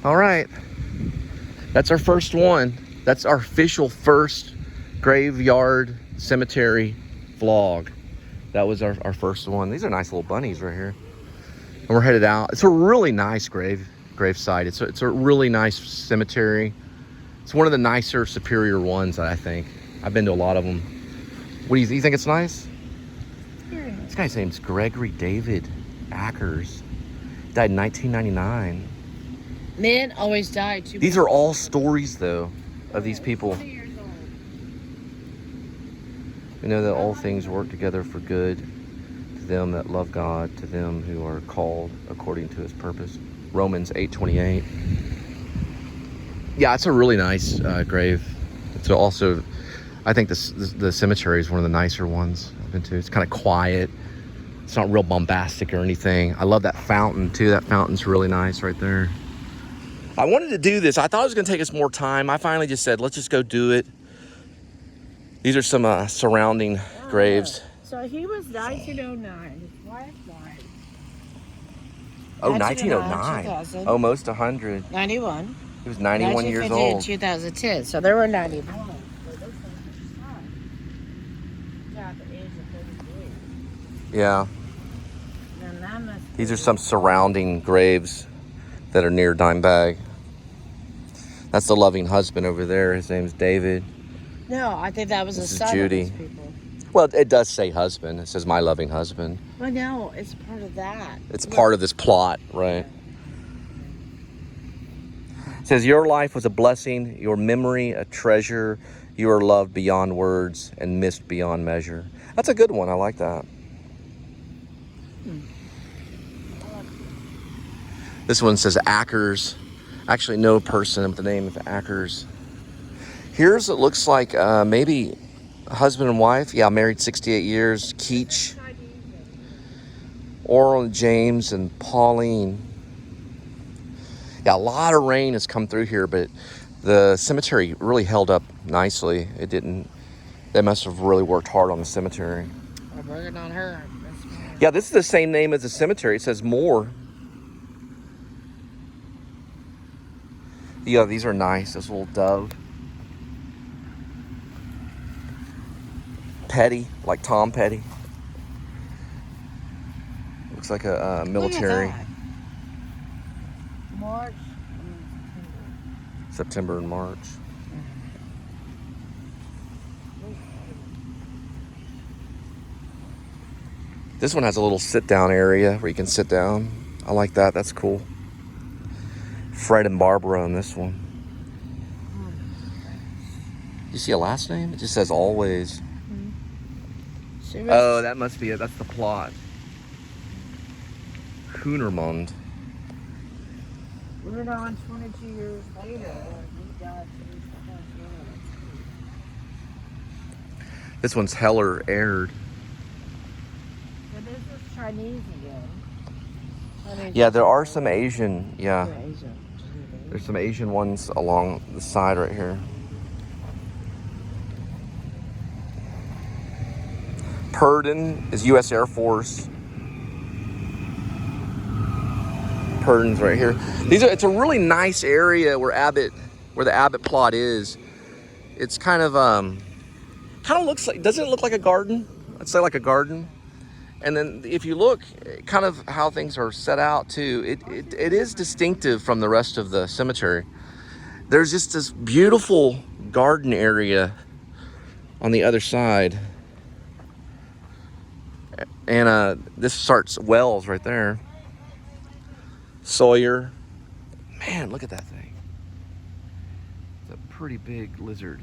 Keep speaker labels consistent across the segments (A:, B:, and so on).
A: All right. That's our first one. That's our official first graveyard cemetery vlog. That was our first one. These are nice little bunnies right here. And we're headed out. It's a really nice grave site. It's a really nice cemetery. It's one of the nicer, superior ones, I think. I've been to a lot of them. What do you think? It's nice?
B: Very nice.
A: This guy's name's Gregory David Ackers. Died in 1999.
B: Men always die too.
A: These are all stories, though, of these people.
B: 20 years old.
A: We know that all things work together for good to them that love God, to them who are called according to his purpose. Romans 8:28. Yeah, it's a really nice grave. It's also, I think the cemetery is one of the nicer ones I've been to. It's kind of quiet. It's not real bombastic or anything. I love that fountain too. That fountain's really nice right there. I wanted to do this. I thought it was going to take us more time. I finally just said, let's just go do it. These are some surrounding graves.
B: So he was 1909. His wife died.
A: Oh, 1909.
B: 2000.
A: Almost 100.
B: 91.
A: He was 91 years old.
B: 2010. So they were 91.
A: Yeah. These are some surrounding graves that are near Dimebag. That's the loving husband over there. His name's David.
B: No, I think that was
A: This
B: a
A: is
B: son
A: Judy.
B: of these people.
A: Well, it does say husband. It says my loving husband.
B: Well, no, it's part of that.
A: It's part of this plot, right? It says your life was a blessing, your memory a treasure. You are loved beyond words and missed beyond measure. That's a good one. I like that. This one says Ackers. Actually, no person with the name of Ackers. Here's, it looks like maybe husband and wife. Yeah, married 68 years. Keach, Oral and James, and Pauline. Yeah, a lot of rain has come through here, but the cemetery really held up nicely. It didn't. They must have really worked hard on the cemetery.
B: We're working on her.
A: Yeah, this is the same name as the cemetery. It says Moore. Yeah, these are nice. This little dove. Petty, like Tom Petty. Looks like a military.
B: Look at that. March.
A: September and March. This one has a little sit-down area where you can sit down. I like that. That's cool. Fred and Barbara on this one. You see a last name? It just says always. Oh, that must be it. That's the plot. Hoonermond.
B: We're on 22 years later. We got
A: This one's Heller Aird.
B: So this is Chinese again.
A: Yeah, there are some Asian. Yeah,
B: Asian.
A: there's some Asian ones along the side right here. Purdon is U.S. Air Force. Purdon's right here. It's a really nice area where the Abbott plot is. It's kind of looks like, doesn't it look like a garden? I'd say like a garden. And then if you look kind of how things are set out too, it is distinctive from the rest of the cemetery. There's just this beautiful garden area on the other side. And this starts Wells right there. Sawyer. Man, look at that thing. It's a pretty big lizard.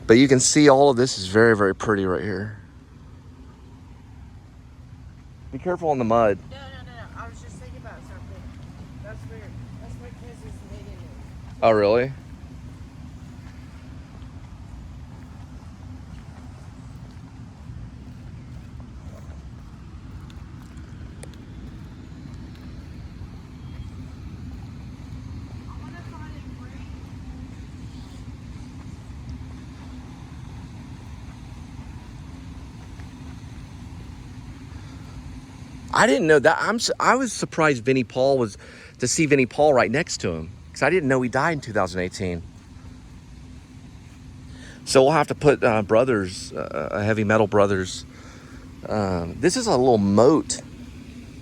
A: But you can see all of this is very, very pretty right here. Be careful on the mud.
B: No. I was just thinking about something. That's weird. That's what Kansas Canadian is.
A: Oh, really? I didn't know that. I was surprised to see Vinnie Paul right next to him, because I didn't know he died in 2018. So we'll have to put Brothers, Heavy Metal Brothers. This is a little moat.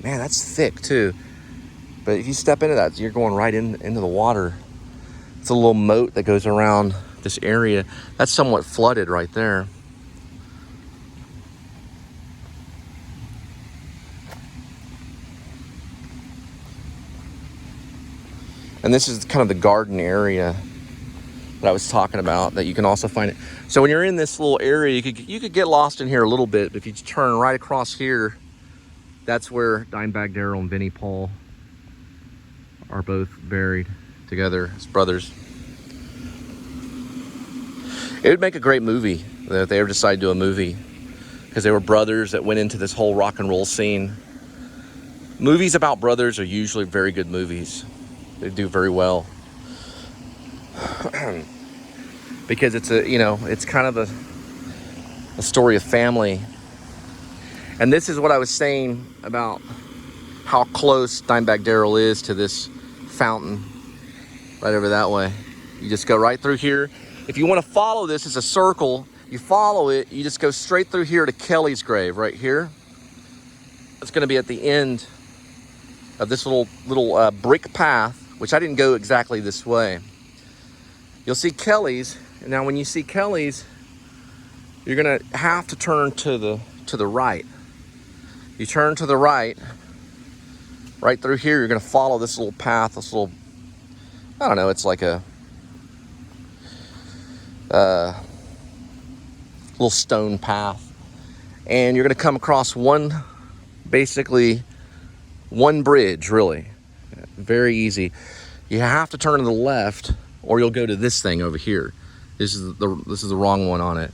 A: Man, that's thick too. But if you step into that, you're going right into the water. It's a little moat that goes around this area. That's somewhat flooded right there. And this is kind of the garden area that I was talking about, that you can also find it. So when you're in this little area, you could get lost in here a little bit, but if you turn right across here, that's where Dimebag Darrell and Vinnie Paul are both buried together as brothers. It would make a great movie if they ever decided to do a movie, because they were brothers that went into this whole rock and roll scene. Movies about brothers are usually very good movies. They do very well. Because it's it's kind of a story of family. And this is what I was saying about how close Dimebag Darrell is to this fountain right over that way. You just go right through here. If you want to follow this, it's a circle. You follow it, you just go straight through here to Kelly's grave right here. It's going to be at the end of this little brick path, which I didn't go exactly this way. You'll see Kelly's. And now when you see Kelly's, you're going to have to turn to the right. You turn to the right through here. You're going to follow this little path, this little, I don't know, it's like a little stone path. And you're going to come across basically one bridge, really. Very easy. You have to turn to the left, or you'll go to this thing over here. This is the wrong one on it.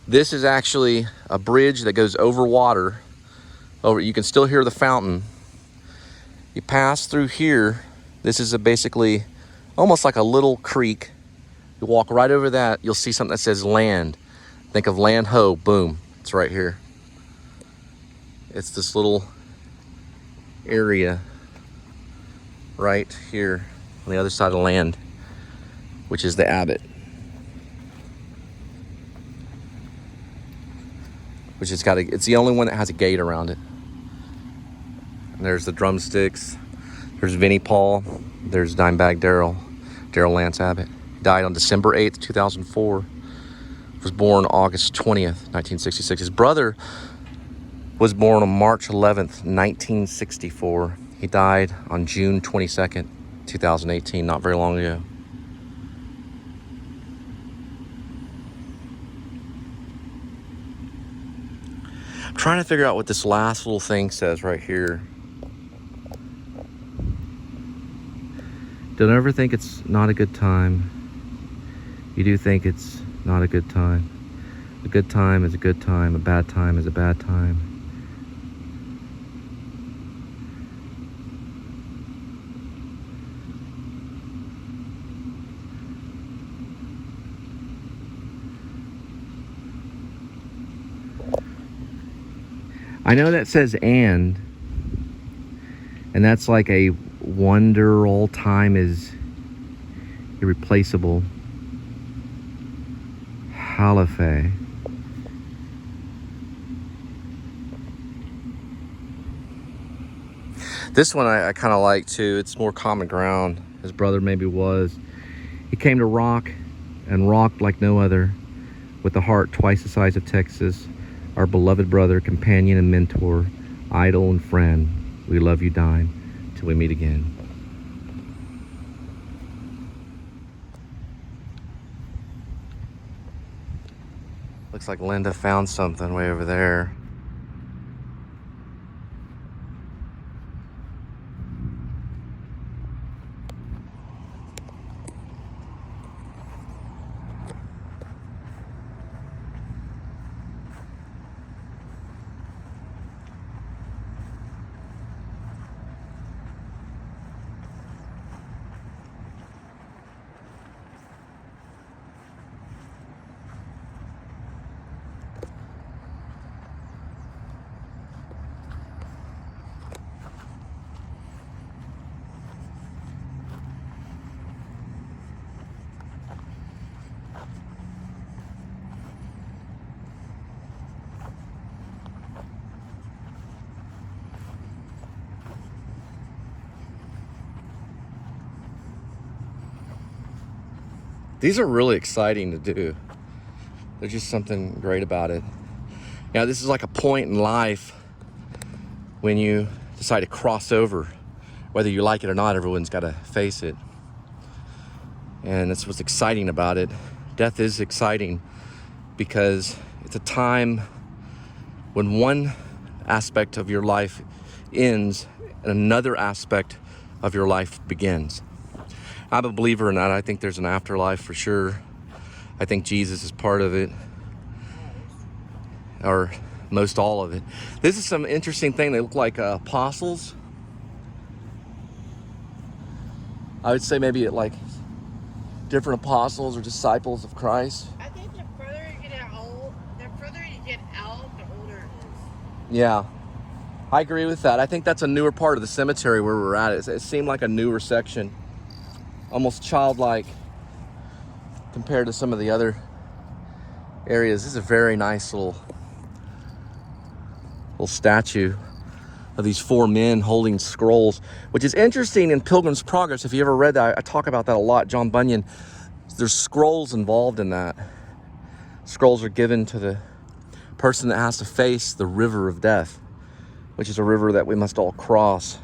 A: This is actually a bridge that goes over water. You can still hear the fountain. You pass through here. This is basically almost like a little creek. You walk right over that, you'll see something that says land. Think of land ho, boom, it's right here. It's this little area right here on the other side of land, which is the Abbott. It's the only one that has a gate around it. And there's the drumsticks. There's Vinnie Paul. There's Dimebag Darrell Lance Abbott. Died on December 8th, 2004. Was born August 20th, 1966. His brother was born on March 11th, 1964. He died on June 22nd, 2018, not very long ago. I'm trying to figure out what this last little thing says right here. Don't ever think it's not a good time. You do think it's not a good time. A good time is a good time. A bad time is a bad time. I know that says and that's like a wonder all time is irreplaceable. Halifae. This one I kind of like too. It's more common ground. His brother maybe was. He came to rock and rocked like no other, with a heart twice the size of Texas. Our beloved brother, companion and mentor, idol and friend. We love you, Dime, till we meet again. Looks like Linda found something way over there. These are really exciting to do. There's just something great about it. Now, this is like a point in life when you decide to cross over. Whether you like it or not, everyone's got to face it. And that's what's exciting about it. Death is exciting because it's a time when one aspect of your life ends and another aspect of your life begins. I'm a believer in that. I think there's an afterlife for sure. I think Jesus is part of it, or most all of it. This is some interesting thing. They look like apostles. I would say maybe like different apostles or disciples of Christ.
B: I think the further you get out, the older it is.
A: Yeah, I agree with that. I think that's a newer part of the cemetery where we're at. It seemed like a newer section, almost childlike compared to some of the other areas. This is a very nice little statue of these four men holding scrolls, which is interesting in Pilgrim's Progress. If you ever read that, I talk about that a lot. John Bunyan, there's scrolls involved in that. Scrolls are given to the person that has to face the river of death, which is a river that we must all cross.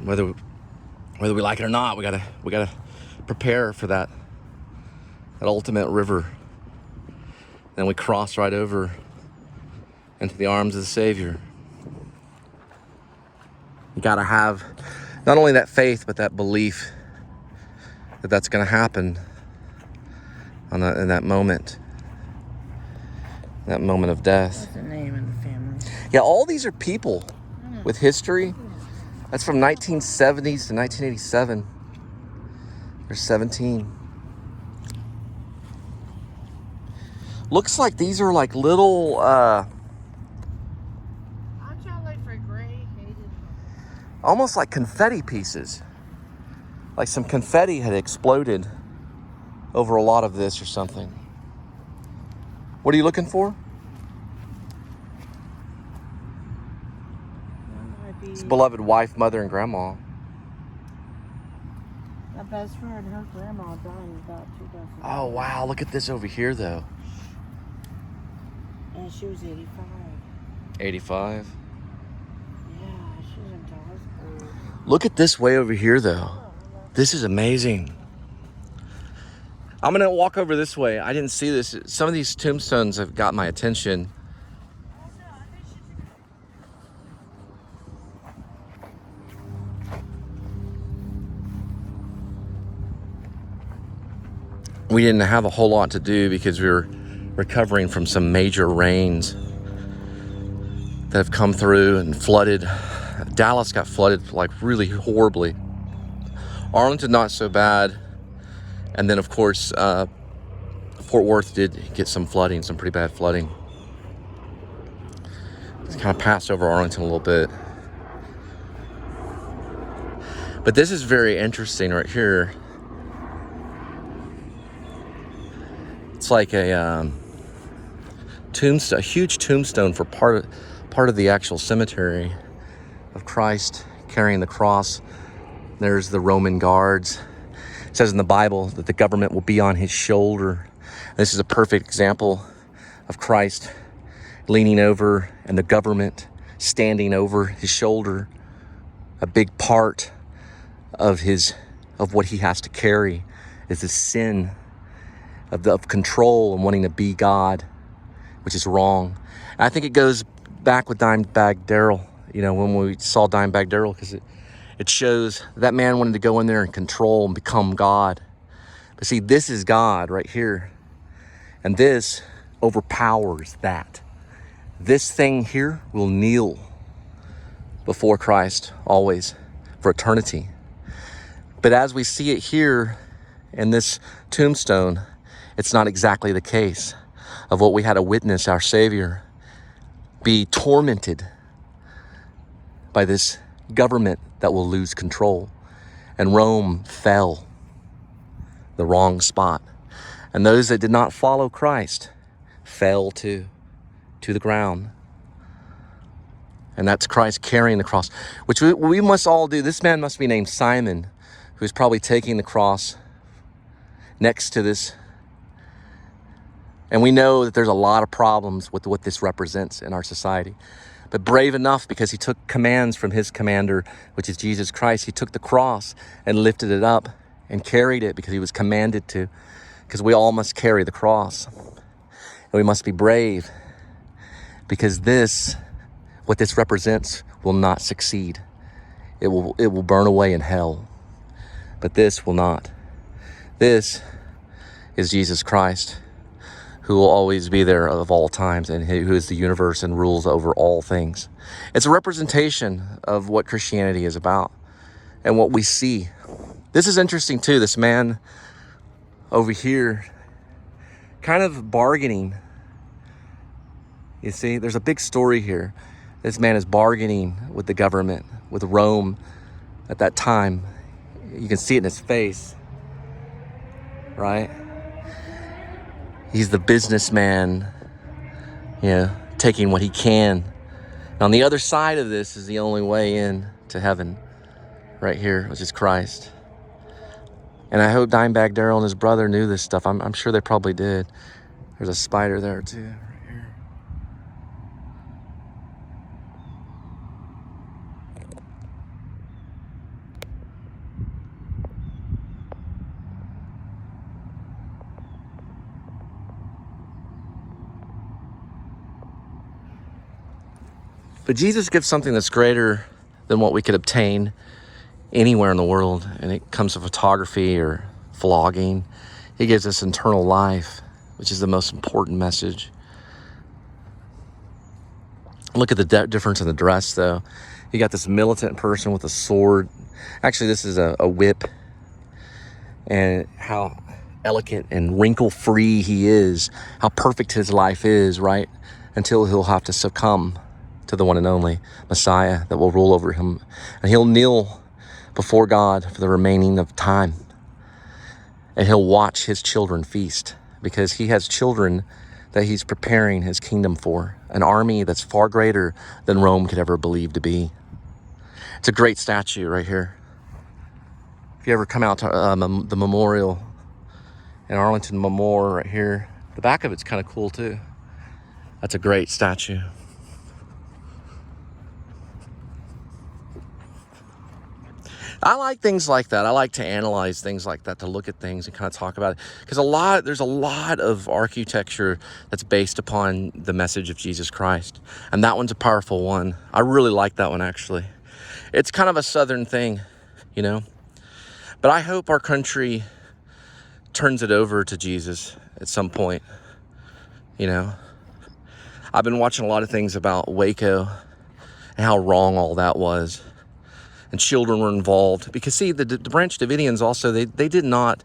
A: Whether we like it or not, we gotta prepare for that ultimate river. Then we cross right over into the arms of the Savior. You gotta have not only that faith, but that belief that that's gonna happen in that moment of death.
B: What's the name of the family?
A: Yeah, all these are people with history. That's from 1970s to 1987. There's 17. Looks like these are like little,
B: I'm trying to look for gray hated.
A: almost like confetti pieces. Like some confetti had exploded over a lot of this or something. What are you looking for? His beloved wife, mother, and grandma.
B: My best friend, her grandma died in about 2000.
A: Oh, wow. Look at this over here, though.
B: And she was 85.
A: 85.
B: Yeah, she was into hospital.
A: Look at this way over here, though. This is amazing. I'm going to walk over this way. I didn't see this. Some of these tombstones have got my attention. We didn't have a whole lot to do because we were recovering from some major rains that have come through and flooded. Dallas got flooded like really horribly. Arlington, not so bad. And then, of course, Fort Worth did get some flooding, some pretty bad flooding. It's kind of passed over Arlington a little bit. But this is very interesting right here. It's like a tombstone, a huge tombstone for part of the actual cemetery of Christ carrying the cross. There's the Roman guards. It says in the Bible that the government will be on his shoulder. This is a perfect example of Christ leaning over and the government standing over his shoulder. A big part of what he has to carry is the sin of control and wanting to be God, which is wrong. And I think it goes back with Dimebag Darrell, when we saw Dimebag Darrell, because it shows that man wanted to go in there and control and become God. But see, this is God right here. And this overpowers that. This thing here will kneel before Christ always for eternity. But as we see it here in this tombstone, it's not exactly the case of what we had to witness our Savior be tormented by this government that will lose control. And Rome fell the wrong spot. And those that did not follow Christ fell to the ground. And that's Christ carrying the cross, which we must all do. This man must be named Simon, who's probably taking the cross next to this. And we know that there's a lot of problems with what this represents in our society. But brave enough, because he took commands from his commander, which is Jesus Christ. He took the cross and lifted it up and carried it because he was commanded to. Because we all must carry the cross. And we must be brave, because what this represents will not succeed. It will burn away in hell. But this will not. This is Jesus Christ, who will always be there of all times, and who is the universe and rules over all things. It's a representation of what Christianity is about and what we see. This is interesting too. This man over here kind of bargaining. You see, there's a big story here. This man is bargaining with the government, with Rome at that time. You can see it in his face, right? He's the businessman, taking what he can. And on the other side of this is the only way in to heaven, right here, which is Christ. And I hope Dimebag Darrell and his brother knew this stuff. I'm sure they probably did. There's a spider there too, right here. But Jesus gives something that's greater than what we could obtain anywhere in the world. And it comes to photography or vlogging. He gives us eternal life, which is the most important message. Look at the difference in the dress, though. You got this militant person with a sword. Actually, this is a whip. And how elegant and wrinkle-free he is. How perfect his life is, right? Until he'll have to succumb to the one and only Messiah that will rule over him. And he'll kneel before God for the remaining of time. And he'll watch his children feast, because he has children that he's preparing his kingdom for. An army that's far greater than Rome could ever believe to be. It's a great statue right here. If you ever come out to the memorial in Arlington Memorial right here, the back of it's kind of cool too. That's a great statue. I like things like that. I like to analyze things like that, to look at things and kind of talk about it. Because there's a lot of architecture that's based upon the message of Jesus Christ. And that one's a powerful one. I really like that one, actually. It's kind of a southern thing, But I hope our country turns it over to Jesus at some point, I've been watching a lot of things about Waco and how wrong all that was. And children were involved, because see, the Branch Davidians also, they did not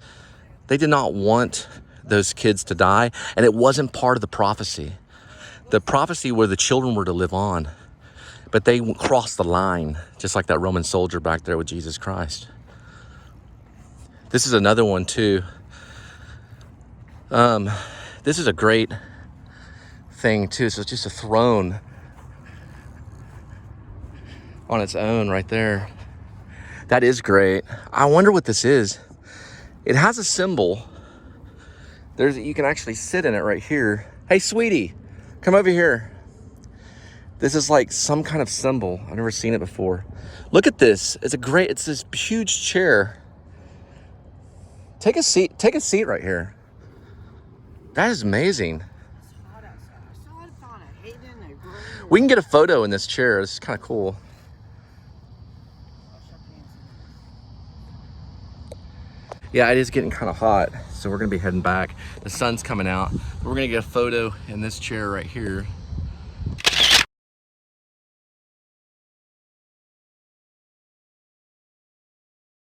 A: want those kids to die, and it wasn't part of the prophecy. The prophecy where the children were to live on, but they crossed the line, just like that Roman soldier back there with Jesus Christ. This is another one too. This is a great thing too. So it's just a throne on its own right there. That is great. I wonder what this is. It has a symbol. You can actually sit in it right here. Hey, sweetie, come over here. This is like some kind of symbol. I've never seen it before. Look at this. It's this huge chair. Take a seat right here. That is amazing. We can get a photo in this chair. This is kind of cool. Yeah, it is getting kind of hot, so we're gonna be heading back. The sun's coming out. We're gonna get a photo in this chair right here.